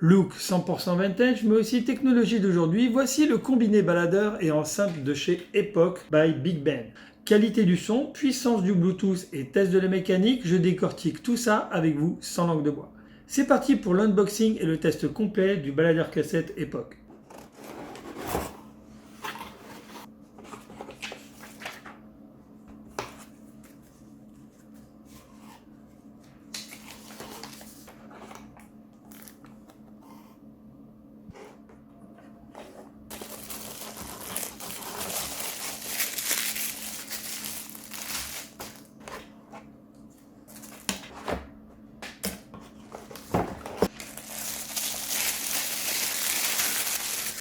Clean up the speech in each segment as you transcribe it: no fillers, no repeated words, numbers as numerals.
Look 100% vintage, mais aussi technologie d'aujourd'hui, voici le combiné baladeur et enceinte de chez Epoch by Big Ben. Qualité du son, puissance du Bluetooth et test de la mécanique, je décortique tout ça avec vous sans langue de bois. C'est parti pour l'unboxing et le test complet du baladeur cassette Epoch.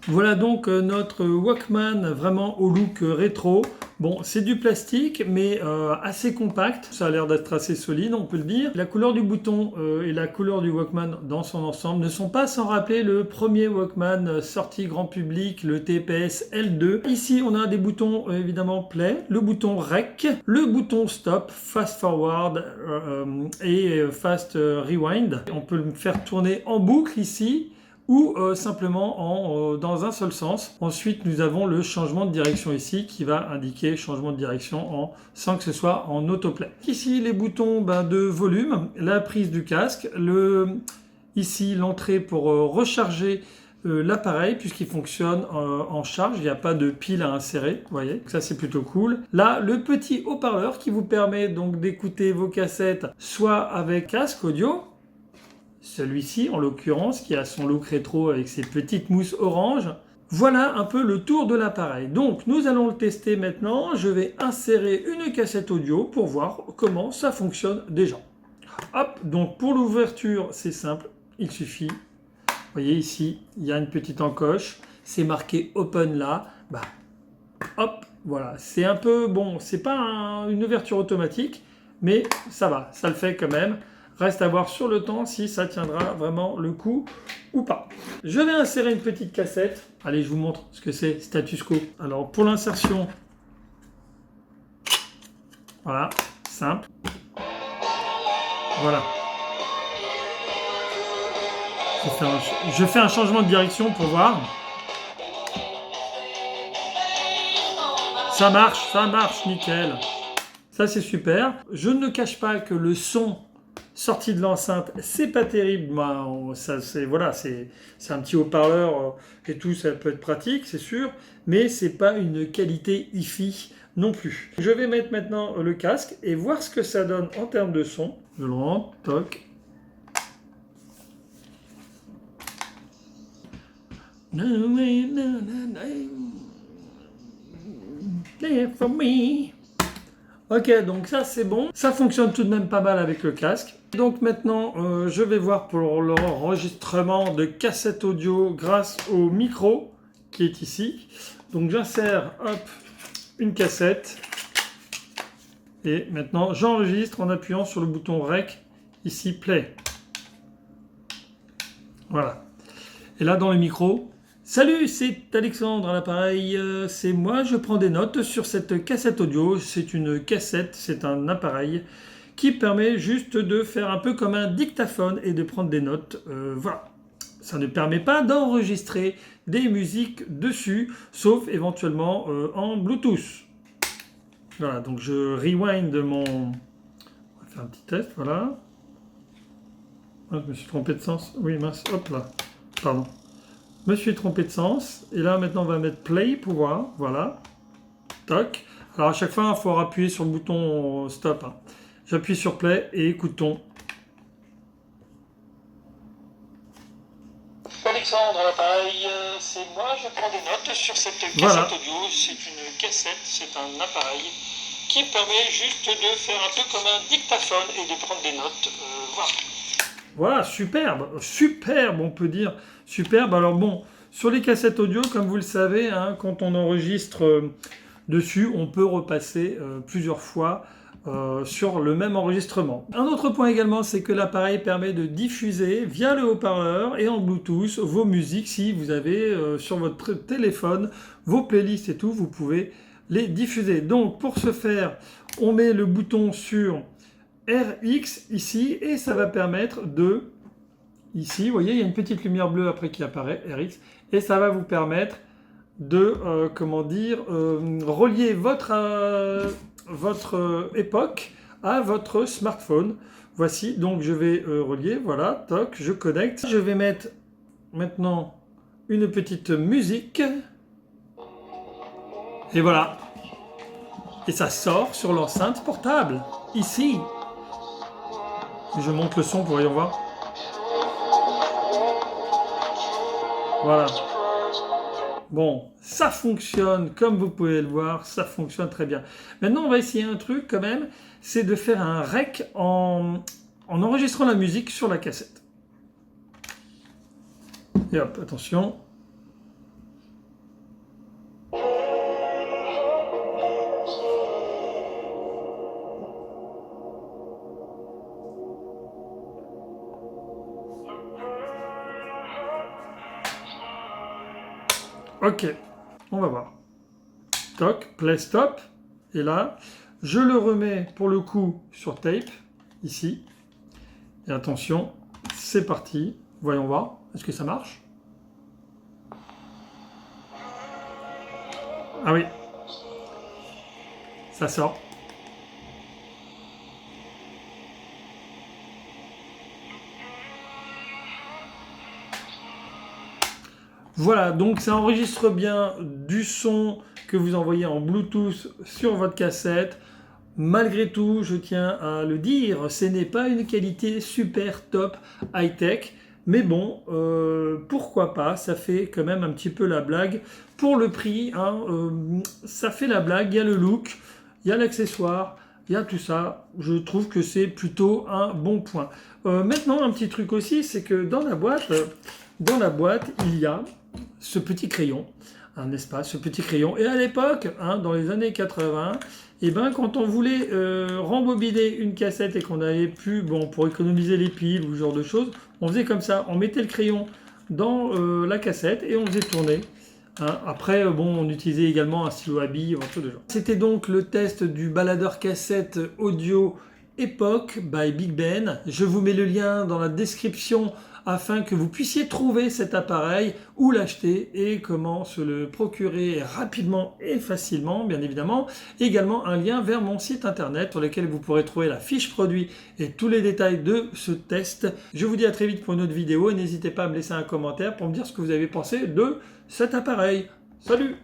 Voilà donc notre Walkman vraiment au look rétro. Bon, c'est du plastique, mais assez compact. Ça a l'air d'être assez solide, on peut le dire. La couleur du bouton et la couleur du Walkman dans son ensemble ne sont pas sans rappeler le premier Walkman sorti grand public, le TPS L2. Ici, on a des boutons évidemment play, le bouton REC, le bouton stop, fast forward et fast rewind. On peut le faire tourner en boucle ici, ou simplement dans un seul sens. Ensuite, nous avons le changement de direction ici qui va indiquer changement de direction sans que ce soit en autoplay. Ici, les boutons de volume, la prise du casque, ici l'entrée pour recharger l'appareil puisqu'il fonctionne en charge, il n'y a pas de pile à insérer, vous voyez, ça c'est plutôt cool. Là, le petit haut-parleur qui vous permet donc d'écouter vos cassettes soit avec casque audio, celui-ci en l'occurrence qui a son look rétro avec ses petites mousses orange. Voilà un peu le tour de l'appareil. Donc nous allons le tester maintenant. Je vais insérer une cassette audio pour voir comment ça fonctionne déjà. Hop, donc pour l'ouverture c'est simple, il suffit. Vous voyez ici, il y a une petite encoche, c'est marqué open là. Hop, voilà, c'est un peu, bon, c'est pas une ouverture automatique, mais ça va, ça le fait quand même. Reste à voir sur le temps si ça tiendra vraiment le coup ou pas. Je vais insérer une petite cassette. Allez, je vous montre ce que c'est Status Quo. Alors, pour l'insertion, voilà, simple. Voilà. Je fais un changement de direction pour voir. Ça marche, nickel. Ça, c'est super. Je ne cache pas que le son sorti de l'enceinte, c'est pas terrible. Voilà, c'est un petit haut-parleur et tout, ça peut être pratique, c'est sûr, mais c'est pas une qualité hi-fi non plus. Je vais mettre maintenant le casque et voir ce que ça donne en termes de son. Je le rentre, toc. For me. Ok, donc ça c'est bon. Ça fonctionne tout de même pas mal avec le casque. Donc maintenant, je vais voir pour l'enregistrement de cassette audio grâce au micro qui est ici. Donc j'insère, hop, une cassette. Et maintenant, j'enregistre en appuyant sur le bouton REC, ici, play. Voilà. Et là, dans le micro, salut, c'est Alexandre à l'appareil, c'est moi, je prends des notes sur cette cassette audio. C'est une cassette, c'est un appareil qui permet juste de faire un peu comme un dictaphone et de prendre des notes. Voilà. Ça ne permet pas d'enregistrer des musiques dessus, sauf éventuellement en Bluetooth. Voilà, donc je rewind mon... On va faire un petit test, voilà. Ah, je me suis trompé de sens. Oui, mince, hop là. Pardon. Je me suis trompé de sens. Et là, maintenant, on va mettre play pour voir. Voilà. Toc. Alors, à chaque fois, il faut appuyer sur le bouton stop. Hein. J'appuie sur play et écoutons. Alexandre à l'appareil, c'est moi, je prends des notes sur cette cassette audio. C'est une cassette, c'est un appareil qui permet juste de faire un peu comme un dictaphone et de prendre des notes. Voilà. Voilà, superbe, on peut dire, superbe. Alors bon, sur les cassettes audio, comme vous le savez, hein, quand on enregistre dessus, on peut repasser plusieurs fois sur le même enregistrement. Un autre point également, c'est que l'appareil permet de diffuser via le haut-parleur et en Bluetooth vos musiques. Si vous avez sur votre téléphone vos playlists et tout, vous pouvez les diffuser. Donc pour ce faire, on met le bouton sur RX ici et ça va permettre de ici, vous voyez, il y a une petite lumière bleue après qui apparaît, RX, et ça va vous permettre de, relier votre époque à votre smartphone. Voici, donc je vais relier, voilà, toc, je connecte. Je vais mettre maintenant une petite musique, et voilà. Et ça sort sur l'enceinte portable, ici. Je monte le son pour voyons voir. Voilà. Bon, ça fonctionne, comme vous pouvez le voir, ça fonctionne très bien. Maintenant, on va essayer un truc quand même, c'est de faire un rec en enregistrant la musique sur la cassette. Et hop, attention. Ok, on va voir. Toc, play stop. Et là, je le remets pour le coup sur tape, ici. Et attention, c'est parti. Voyons voir, est-ce que ça marche? Ah oui, ça sort. Voilà, donc ça enregistre bien du son que vous envoyez en Bluetooth sur votre cassette. Malgré tout, je tiens à le dire, ce n'est pas une qualité super top high-tech, mais bon, pourquoi pas, ça fait quand même un petit peu la blague. Pour le prix, hein, ça fait la blague, il y a le look, il y a l'accessoire, il y a tout ça. Je trouve que c'est plutôt un bon point. Maintenant, un petit truc aussi, c'est que dans la boîte, il y a ce petit crayon, hein, n'est-ce pas, ce petit crayon. Et à l'époque, hein, dans les années 80, et ben, quand on voulait rembobiner une cassette et qu'on avait pu, bon, pour économiser les piles ou ce genre de choses, on faisait comme ça, on mettait le crayon dans la cassette et on faisait tourner. Hein. Après, bon, on utilisait également un stylo à billes, un truc de genre. C'était donc le test du baladeur cassette audio Epoch by Big Ben. Je vous mets le lien dans la description afin que vous puissiez trouver cet appareil, où l'acheter et comment se le procurer rapidement et facilement, bien évidemment. Également un lien vers mon site internet sur lequel vous pourrez trouver la fiche produit et tous les détails de ce test. Je vous dis à très vite pour une autre vidéo et n'hésitez pas à me laisser un commentaire pour me dire ce que vous avez pensé de cet appareil. Salut!